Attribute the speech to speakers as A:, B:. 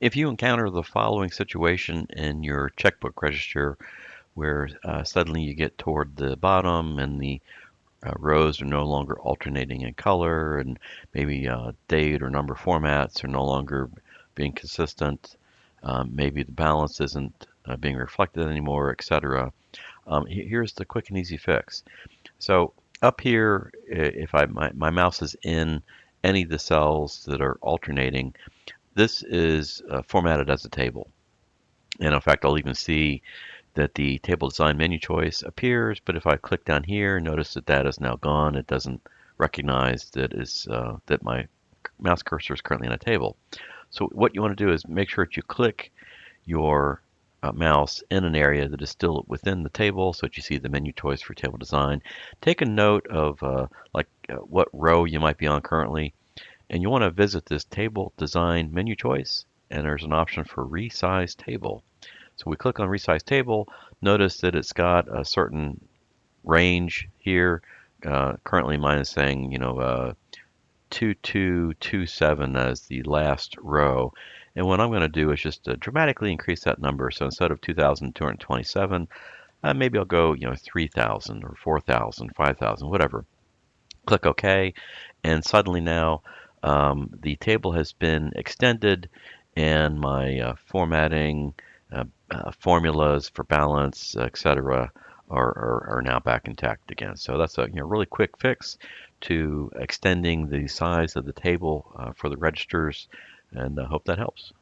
A: If you encounter the following situation in your checkbook register where suddenly you get toward the bottom and the rows are no longer alternating in color, and maybe date or number formats are no longer being consistent, maybe the balance isn't being reflected anymore, etc. Here's the quick and easy fix. So up here, if my mouse is in any of the cells that are alternating, this is formatted as a table. And in fact, I'll even see that the table design menu choice appears, but if I click down here, notice that that is now gone. It doesn't recognize that my mouse cursor is currently in a table. So what you want to do is make sure that you click your mouse in an area that is still within the table so that you see the menu choice for table design. Take a note of what row you might be on currently, and you want to visit this table design menu choice, and there's an option for resize table. So we click on resize table, notice that it's got a certain range here. Currently mine is saying, 2227 as the last row. And what I'm going to do is just dramatically increase that number. So instead of 2227, maybe I'll go, 3000 or 4000, 5000, whatever. Click OK, and suddenly now the table has been extended, and my formatting, formulas for balance, etc., are now back intact again. So that's a really quick fix to extending the size of the table for the registers, and I hope that helps.